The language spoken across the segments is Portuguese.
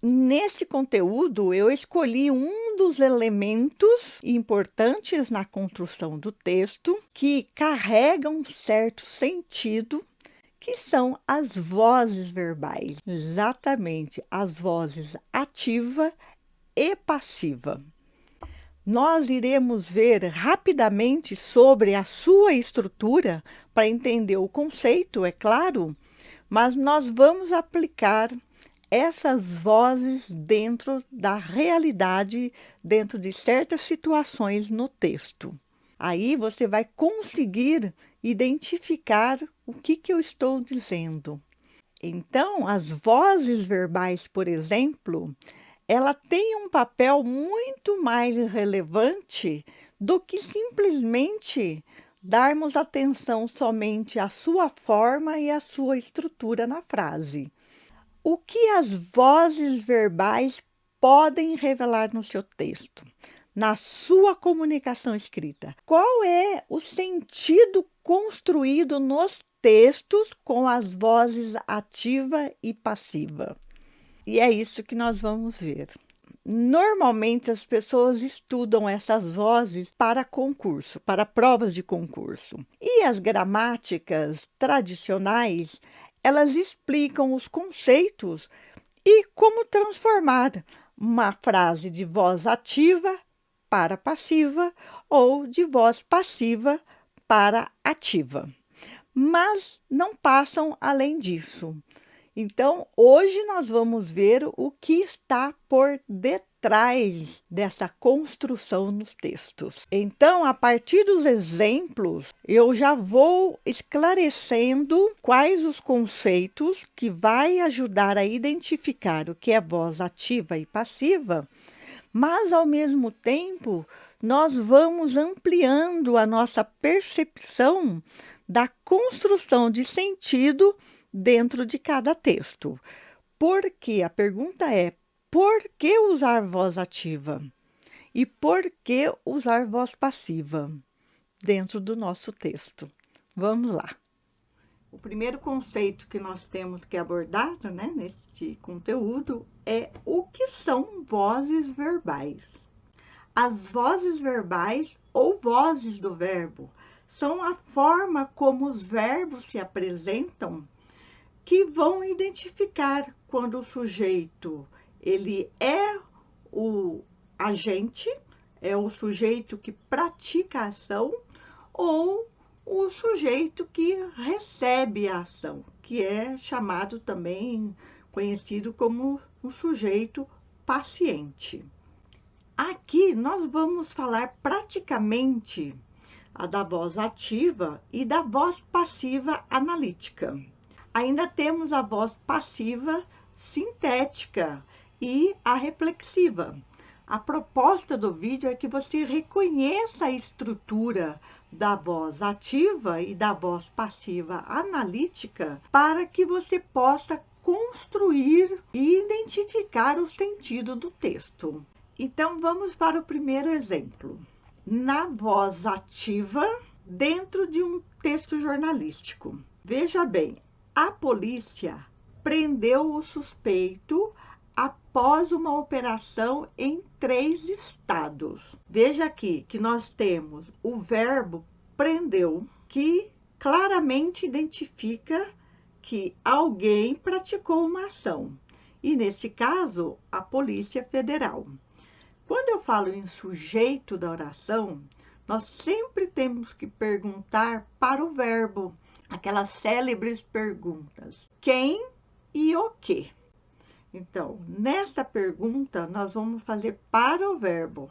Neste conteúdo, eu escolhi um dos elementos importantes na construção do texto que carregam um certo sentido, que são as vozes verbais. Exatamente, as vozes ativa e passiva. Nós iremos ver rapidamente sobre a sua estrutura para entender o conceito, é claro, mas nós vamos aplicar essas vozes dentro da realidade, dentro de certas situações no texto. Aí você vai conseguir identificar o que eu estou dizendo. Então, as vozes verbais, por exemplo, ela tem um papel muito mais relevante do que simplesmente darmos atenção somente à sua forma e à sua estrutura na frase. O que as vozes verbais podem revelar no seu texto, na sua comunicação escrita? Qual é o sentido construído nos textos com as vozes ativa e passiva? E é isso que nós vamos ver. Normalmente as pessoas estudam essas vozes para concurso, para provas de concurso. E as gramáticas tradicionais, elas explicam os conceitos e como transformar uma frase de voz ativa para passiva ou de voz passiva para ativa. Mas não passam além disso. Então, hoje nós vamos ver o que está por detrás dessa construção nos textos. Então, a partir dos exemplos, eu já vou esclarecendo quais os conceitos que vai ajudar a identificar o que é voz ativa e passiva, mas ao mesmo tempo, nós vamos ampliando a nossa percepção da construção de sentido dentro de cada texto. Porque a pergunta é: por que usar voz ativa? E por que usar voz passiva dentro do nosso texto? Vamos lá. O primeiro conceito que nós temos que abordar, né, neste conteúdo é o que são vozes verbais. As vozes verbais ou vozes do verbo são a forma como os verbos se apresentam que vão identificar quando o sujeito ele é o agente, é o sujeito que pratica a ação, ou o sujeito que recebe a ação, que é chamado também, conhecido como o sujeito paciente. Aqui nós vamos falar praticamente da voz ativa e da voz passiva analítica. Ainda temos a voz passiva sintética e a reflexiva. A proposta do vídeo é que você reconheça a estrutura da voz ativa e da voz passiva analítica para que você possa construir e identificar o sentido do texto. Então, vamos para o primeiro exemplo. Na voz ativa, dentro de um texto jornalístico. Veja bem, a polícia prendeu o suspeito após uma operação em 3 estados. Veja aqui que nós temos o verbo prendeu, que claramente identifica que alguém praticou uma ação. E neste caso, a Polícia Federal. Quando eu falo em sujeito da oração, nós sempre temos que perguntar para o verbo, aquelas célebres perguntas: quem e o quê? Então, nesta pergunta, nós vamos fazer para o verbo: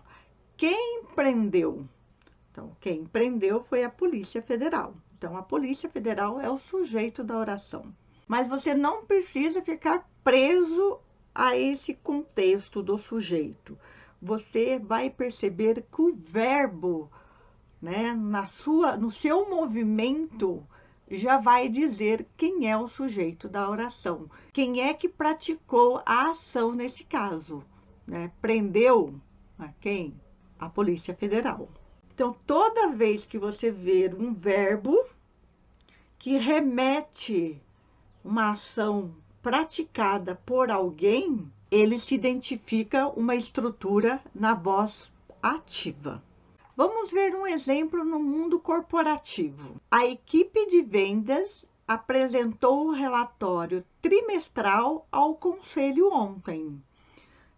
quem prendeu? Então, quem prendeu foi a Polícia Federal. Então, a Polícia Federal é o sujeito da oração. Mas você não precisa ficar preso a esse contexto do sujeito. Você vai perceber que o verbo, né, no seu movimento, já vai dizer quem é o sujeito da oração. Quem é que praticou a ação nesse caso, né? Prendeu a quem? A Polícia Federal. Então, toda vez que você ver um verbo que remete uma ação praticada por alguém, ele se identifica uma estrutura na voz ativa. Vamos ver um exemplo no mundo corporativo. A equipe de vendas apresentou o relatório trimestral ao conselho ontem.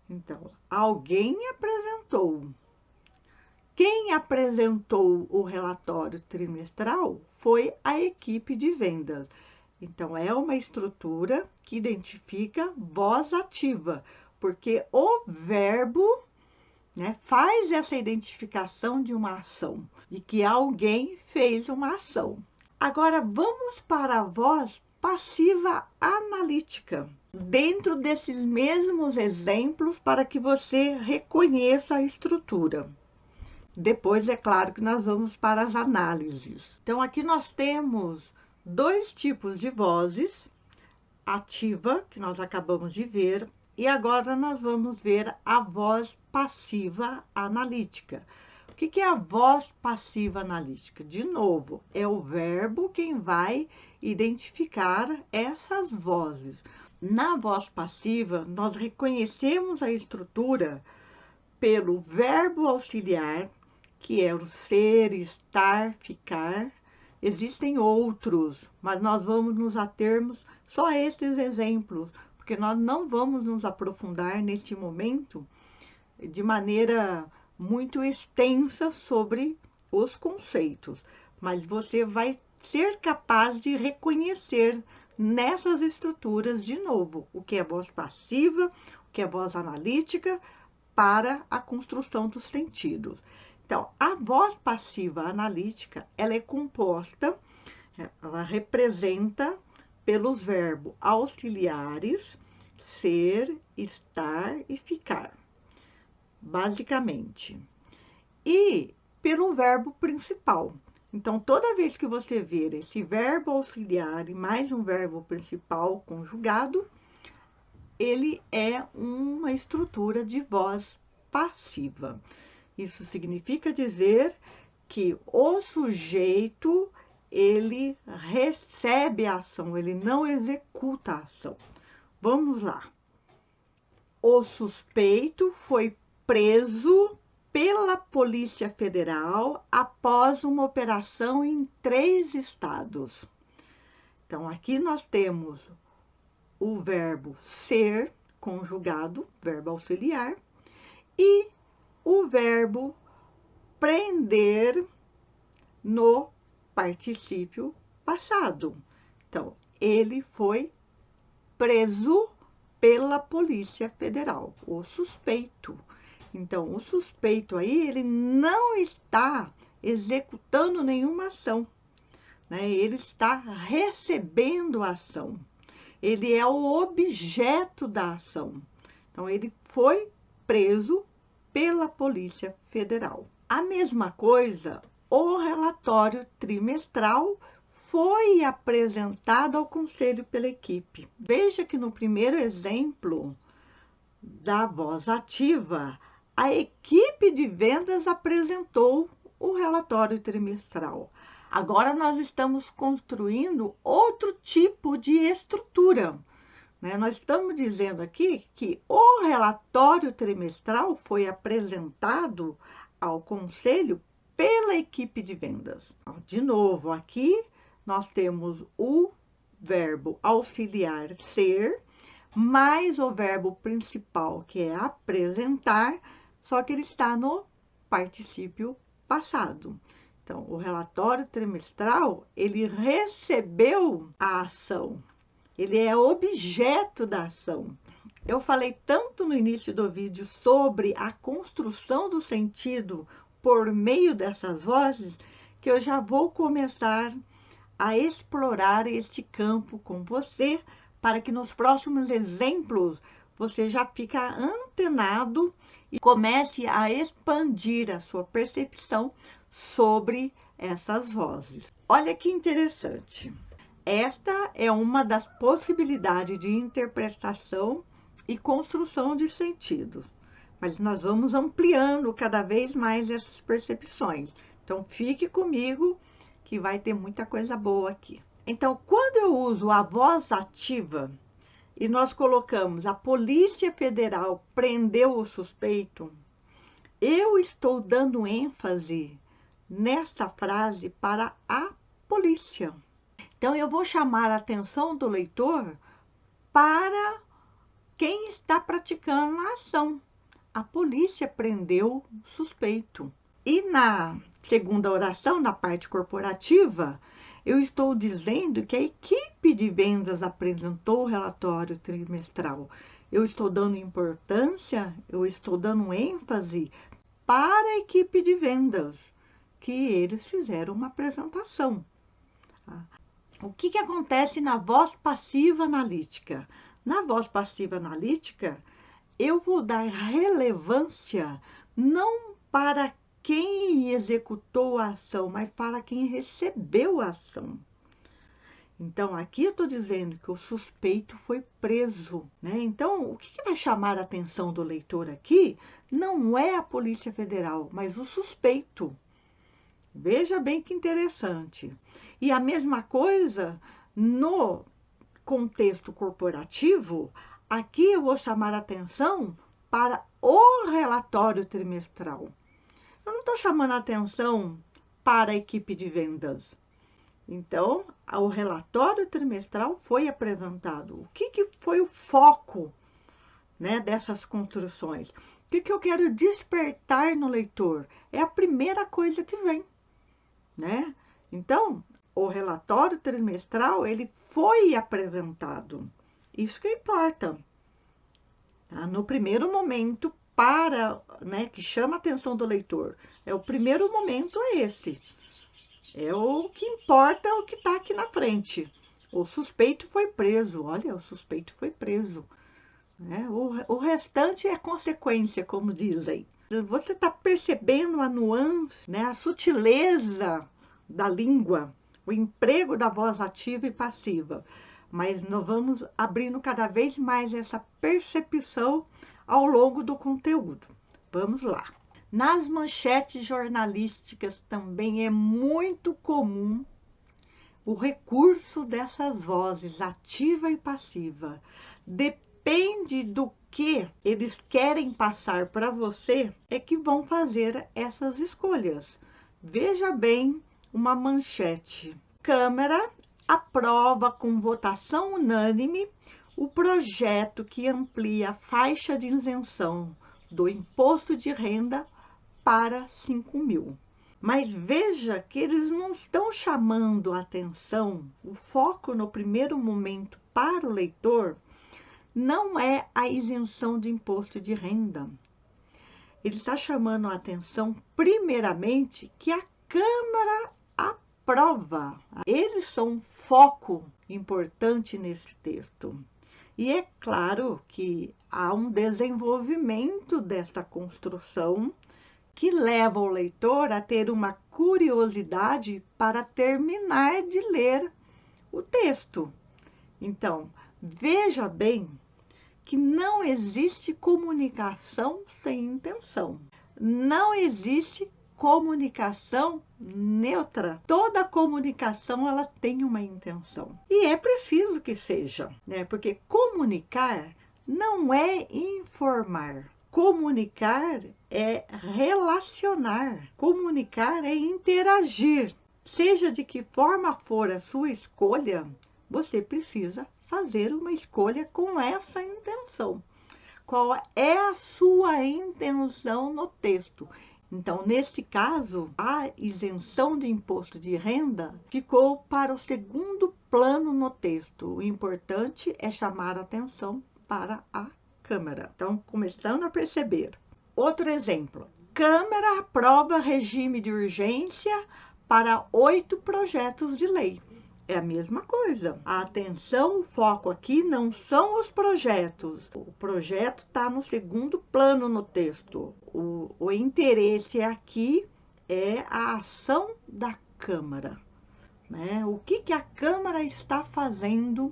Então, alguém apresentou. Quem apresentou o relatório trimestral foi a equipe de vendas. Então, é uma estrutura que identifica voz ativa, porque o verbo, né, faz essa identificação de uma ação, de que alguém fez uma ação. Agora, vamos para a voz passiva analítica, dentro desses mesmos exemplos, para que você reconheça a estrutura. Depois, é claro que nós vamos para as análises. Então, aqui nós temos dois tipos de vozes, ativa, que nós acabamos de ver, e agora nós vamos ver a voz passiva analítica. O que é a voz passiva analítica? De novo, é o verbo quem vai identificar essas vozes. Na voz passiva, nós reconhecemos a estrutura pelo verbo auxiliar, que é o ser, estar, ficar. Existem outros, mas nós vamos nos atermos só a esses exemplos, porque nós não vamos nos aprofundar neste momento de maneira muito extensa sobre os conceitos, mas você vai ser capaz de reconhecer nessas estruturas, de novo, o que é voz passiva, o que é voz analítica, para a construção dos sentidos. Então, a voz passiva analítica, ela é composta, ela representa pelos verbos auxiliares, ser, estar e ficar, basicamente. E pelo verbo principal. Então, toda vez que você ver esse verbo auxiliar e mais um verbo principal conjugado, ele é uma estrutura de voz passiva. Isso significa dizer que o sujeito, ele recebe a ação, ele não executa a ação. Vamos lá. O suspeito foi preso pela Polícia Federal após uma operação em 3 estados. Então, aqui nós temos o verbo ser conjugado, verbo auxiliar, e o verbo prender no particípio passado. Então, ele foi preso pela Polícia Federal, o suspeito. Então, o suspeito aí, ele não está executando nenhuma ação, né? Ele está recebendo a ação. Ele é o objeto da ação. Então, ele foi preso pela Polícia Federal. A mesma coisa, o relatório trimestral foi apresentado ao conselho pela equipe. Veja que no primeiro exemplo da voz ativa, a equipe de vendas apresentou o relatório trimestral. Agora nós estamos construindo outro tipo de estrutura, né? Nós estamos dizendo aqui que o relatório trimestral foi apresentado ao conselho pela equipe de vendas. De novo, aqui nós temos o verbo auxiliar ser, mais o verbo principal, que é apresentar, só que ele está no particípio passado. Então, o relatório trimestral, ele recebeu a ação, ele é objeto da ação. Eu falei tanto no início do vídeo sobre a construção do sentido por meio dessas vozes, que eu já vou começar a explorar este campo com você, para que nos próximos exemplos você já fique antenado e comece a expandir a sua percepção sobre essas vozes. Olha que interessante. Esta é uma das possibilidades de interpretação e construção de sentidos, mas nós vamos ampliando cada vez mais essas percepções. Então, fique comigo que vai ter muita coisa boa aqui. Então, quando eu uso a voz ativa, e nós colocamos a Polícia Federal prendeu o suspeito, eu estou dando ênfase nesta frase para a polícia. Então, eu vou chamar a atenção do leitor para quem está praticando a ação. A polícia prendeu o suspeito. E na segunda oração, na parte corporativa, eu estou dizendo que a equipe de vendas apresentou o relatório trimestral. Eu estou dando importância, eu estou dando ênfase para a equipe de vendas, que eles fizeram uma apresentação. O que acontece na voz passiva analítica? Na voz passiva analítica, eu vou dar relevância não para quem executou a ação, mas para quem recebeu a ação. Então, aqui eu estou dizendo que o suspeito foi preso, né? Então, o que vai chamar a atenção do leitor aqui não é a Polícia Federal, mas o suspeito. Veja bem que interessante. E a mesma coisa no contexto corporativo, aqui eu vou chamar a atenção para o relatório trimestral. Eu não estou chamando a atenção para a equipe de vendas. Então, o relatório trimestral foi apresentado. O que foi o foco, né, dessas construções? O que eu quero despertar no leitor? É a primeira coisa que vem, né? Então, o relatório trimestral, ele foi apresentado. Isso que importa. Tá? No primeiro momento, né, que chama a atenção do leitor. O primeiro momento é esse. É o que importa, é o que está aqui na frente. O suspeito foi preso. Olha, o suspeito foi preso. Né? O restante é consequência, como dizem. Você está percebendo a nuance, né, a sutileza da língua, o emprego da voz ativa e passiva. Mas nós vamos abrindo cada vez mais essa percepção ao longo do conteúdo. Vamos lá. Nas manchetes jornalísticas também é muito comum o recurso dessas vozes ativa e passiva. Depende do que eles querem passar para você, é que vão fazer essas escolhas. Veja bem uma manchete. Câmara aprova com votação unânime o projeto que amplia a faixa de isenção do imposto de renda para 5.000. Mas veja que eles não estão chamando a atenção, o foco no primeiro momento para o leitor não é a isenção de imposto de renda. Ele está chamando a atenção, primeiramente, que a Câmara aprova. Eles são um foco importante nesse texto. E é claro que há um desenvolvimento dessa construção que leva o leitor a ter uma curiosidade para terminar de ler o texto. Então, veja bem que não existe comunicação sem intenção. Não existe comunicação neutra. Toda comunicação ela tem uma intenção. E é preciso que seja, né? Porque comunicar não é informar. Comunicar é relacionar. Comunicar é interagir. Seja de que forma for a sua escolha, você precisa fazer uma escolha com essa intenção. Qual é a sua intenção no texto? Então, neste caso, a isenção de imposto de renda ficou para o segundo plano no texto. O importante é chamar a atenção para a Câmara. Então, começando a perceber. Outro exemplo. Câmara aprova regime de urgência para 8 projetos de lei. É a mesma coisa. A atenção, o foco aqui não são os projetos. O projeto está no segundo plano no texto. O interesse aqui é a ação da Câmara, né? O que a Câmara está fazendo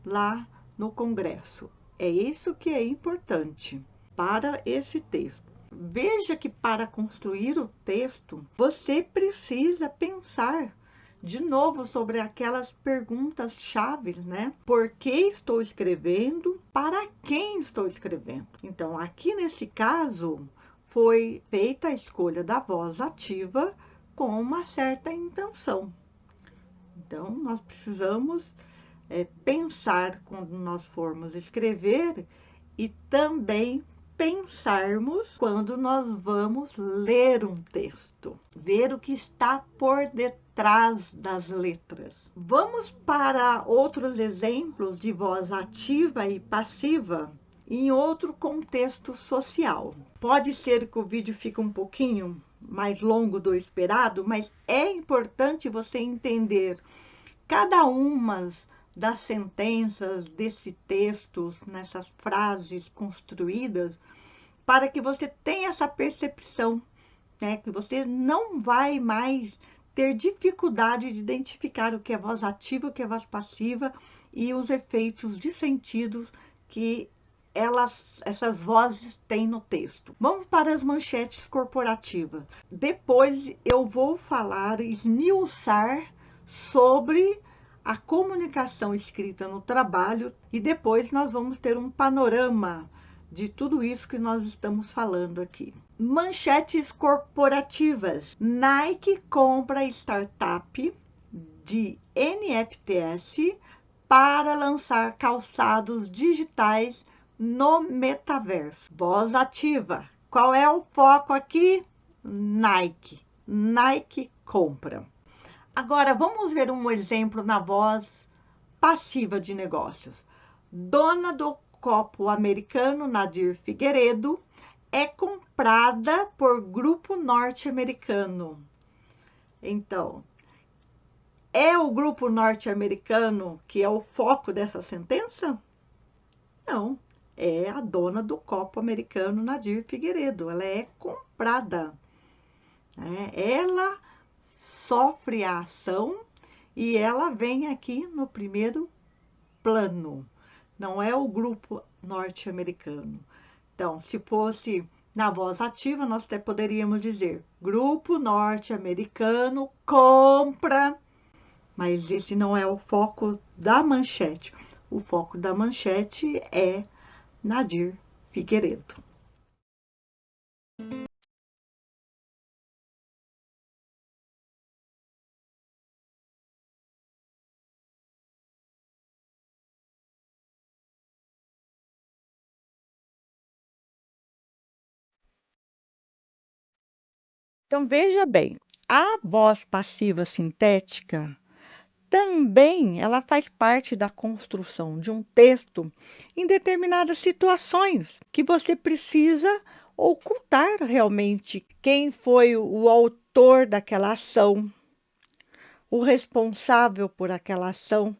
lá no Congresso? É isso que é importante para esse texto. Veja que para construir o texto, você precisa pensar de novo sobre aquelas perguntas chaves, né? Por que estou escrevendo? Para quem estou escrevendo? Então, aqui nesse caso, foi feita a escolha da voz ativa com uma certa intenção. Então, nós precisamos pensar quando nós formos escrever e também pensarmos quando nós vamos ler um texto, ver o que está por detrás das letras. Vamos para outros exemplos de voz ativa e passiva em outro contexto social. Pode ser que o vídeo fique um pouquinho mais longo do esperado, mas é importante você entender cada uma das sentenças desse texto, nessas frases construídas, para que você tenha essa percepção, né? Que você não vai mais ter dificuldade de identificar o que é voz ativa, o que é voz passiva e os efeitos de sentidos que essas vozes têm no texto. Vamos para as manchetes corporativas. Depois eu vou falar, esmiuçar sobre a comunicação escrita no trabalho e depois nós vamos ter um panorama de tudo isso que nós estamos falando aqui. Manchetes corporativas. Nike compra startup de NFTs para lançar calçados digitais no metaverso. Voz ativa. Qual é o foco aqui? Nike. Nike compra. Agora, vamos ver um exemplo na voz passiva de negócios. Dona do copo americano, Nadir Figueiredo, é comprada por grupo norte-americano. Então, é o grupo norte-americano que é o foco dessa sentença? Não, é a dona do copo americano, Nadir Figueiredo. Ela é comprada. Ela sofre a ação e ela vem aqui no primeiro plano. Não é o grupo norte-americano. Então, se fosse na voz ativa, nós até poderíamos dizer: grupo norte-americano compra. Mas esse não é o foco da manchete. O foco da manchete é Nadir Figueiredo. Então, veja bem, a voz passiva sintética também ela faz parte da construção de um texto em determinadas situações que você precisa ocultar realmente quem foi o autor daquela ação, o responsável por aquela ação,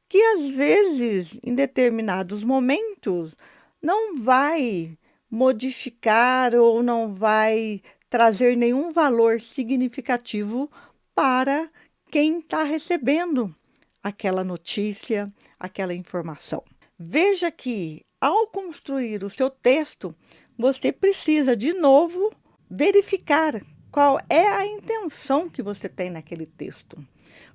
que às vezes, em determinados momentos, não vai modificar ou não vai trazer nenhum valor significativo para quem está recebendo aquela notícia, aquela informação. Veja que, ao construir o seu texto, você precisa, de novo, verificar qual é a intenção que você tem naquele texto.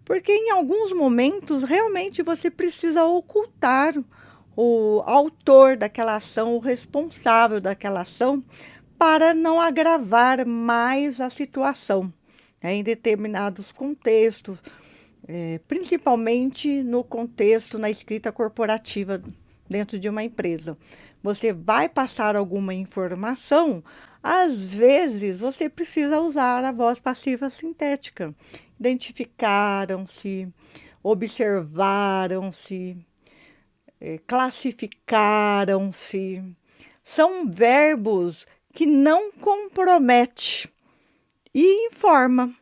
Porque em alguns momentos realmente você precisa ocultar o autor daquela ação, o responsável daquela ação, para não agravar mais a situação, né, em determinados contextos, principalmente no contexto na escrita corporativa dentro de uma empresa. Você vai passar alguma informação, às vezes você precisa usar a voz passiva sintética. Identificaram-se, observaram-se, classificaram-se. São verbos que não comprometem e informa,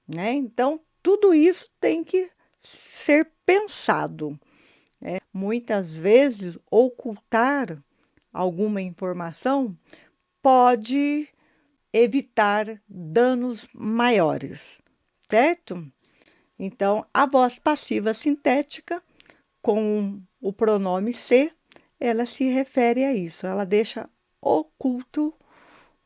né? Então, tudo isso tem que ser pensado. Muitas vezes, ocultar alguma informação pode evitar danos maiores, certo? Então, a voz passiva sintética, com o pronome se, ela se refere a isso, ela deixa oculto,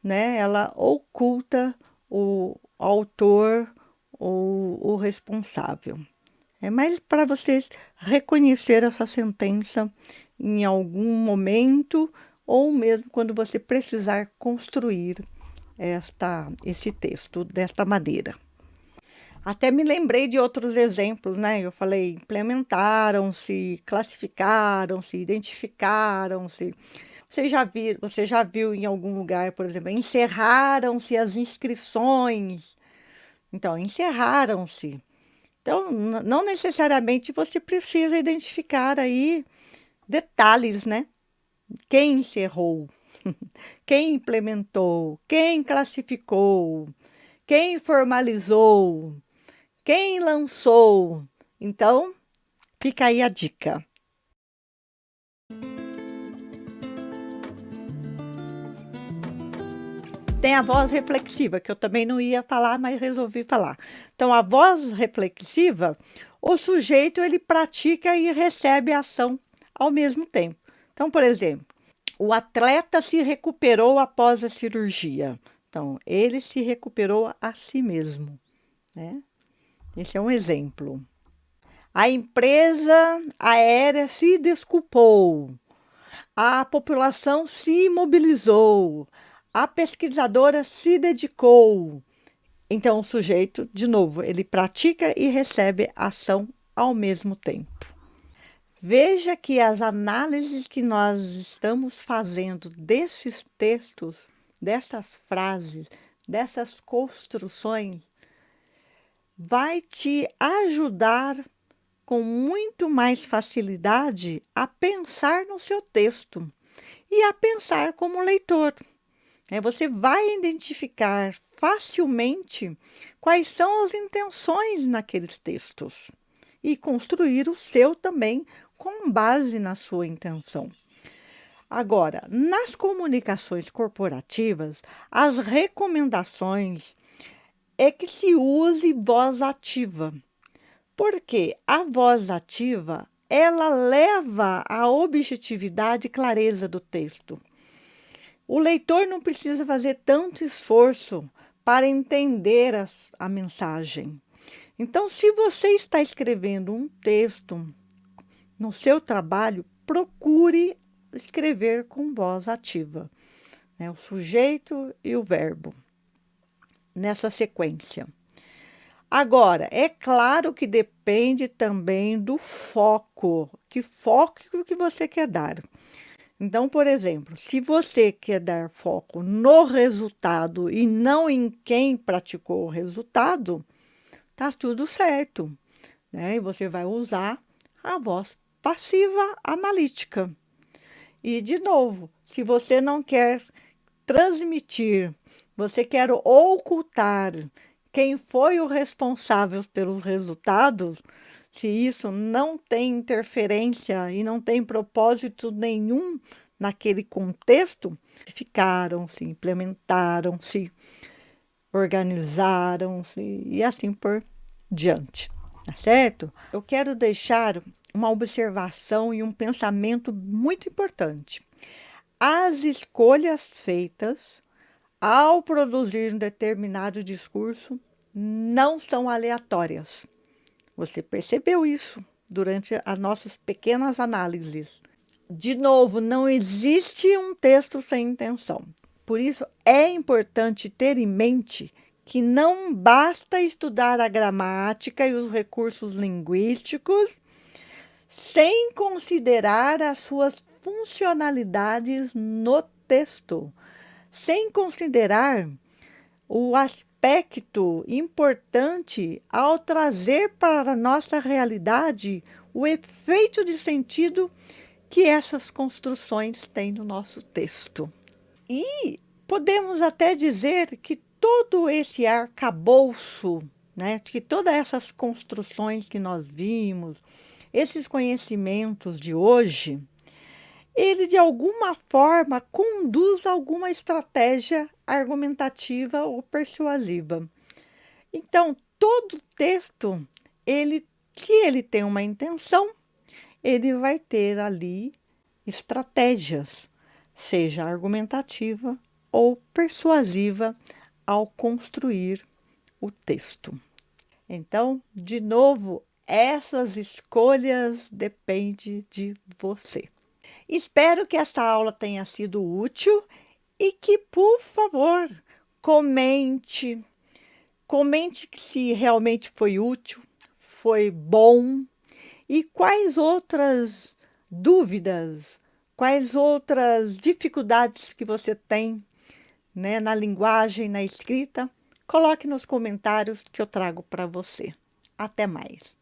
né? Ela oculta o autor, ou o responsável. É mais para vocês reconhecer essa sentença em algum momento ou mesmo quando você precisar construir esse texto desta maneira. Até me lembrei de outros exemplos, né? Eu falei, implementaram-se, classificaram-se, identificaram-se. Você já viu em algum lugar, por exemplo, encerraram-se as inscrições. Então, encerraram-se. Então, não necessariamente você precisa identificar aí detalhes, né? Quem encerrou, quem implementou, quem classificou, quem formalizou, quem lançou. Então, fica aí a dica. Tem a voz reflexiva, que eu também não ia falar, mas resolvi falar. Então, a voz reflexiva, o sujeito ele pratica e recebe a ação ao mesmo tempo. Então, por exemplo, o atleta se recuperou após a cirurgia. Então, ele se recuperou a si mesmo, né? Esse é um exemplo. A empresa aérea se desculpou. A população se mobilizou. A pesquisadora se dedicou. Então, o sujeito, de novo, ele pratica e recebe ação ao mesmo tempo. Veja que as análises que nós estamos fazendo desses textos, dessas frases, dessas construções, vai te ajudar com muito mais facilidade a pensar no seu texto e a pensar como leitor. Você vai identificar facilmente quais são as intenções naqueles textos e construir o seu também com base na sua intenção. Agora, nas comunicações corporativas, as recomendações é que se use voz ativa, porque a voz ativa ela leva à objetividade e clareza do texto. O leitor não precisa fazer tanto esforço para entender a mensagem. Então, se você está escrevendo um texto no seu trabalho, procure escrever com voz ativa, né? O sujeito e o verbo, nessa sequência. Agora, é claro que depende também do foco, que foco que você quer dar. Então, por exemplo, se você quer dar foco no resultado e não em quem praticou o resultado, tá tudo certo, né? E você vai usar a voz passiva analítica. E, de novo, se você não quer transmitir, você quer ocultar quem foi o responsável pelos resultados, se isso não tem interferência e não tem propósito nenhum naquele contexto, ficaram-se, implementaram-se, organizaram-se e assim por diante, tá certo? Eu quero deixar uma observação e um pensamento muito importante. As escolhas feitas ao produzir um determinado discurso não são aleatórias. Você percebeu isso durante as nossas pequenas análises. De novo, não existe um texto sem intenção. Por isso, é importante ter em mente que não basta estudar a gramática e os recursos linguísticos sem considerar as suas funcionalidades no texto, sem considerar o aspecto importante ao trazer para a nossa realidade o efeito de sentido que essas construções têm no nosso texto. E podemos até dizer que todo esse arcabouço, né, que todas essas construções que nós vimos, esses conhecimentos de hoje, ele de alguma forma conduz a alguma estratégia argumentativa ou persuasiva. Então, todo texto, se ele tem uma intenção, ele vai ter ali estratégias, seja argumentativa ou persuasiva, ao construir o texto. Então, de novo, essas escolhas dependem de você. Espero que esta aula tenha sido útil e que, por favor, comente. Comente se realmente foi útil, foi bom e quais outras dúvidas, quais outras dificuldades que você tem, né, na linguagem, na escrita. Coloque nos comentários que eu trago para você. Até mais.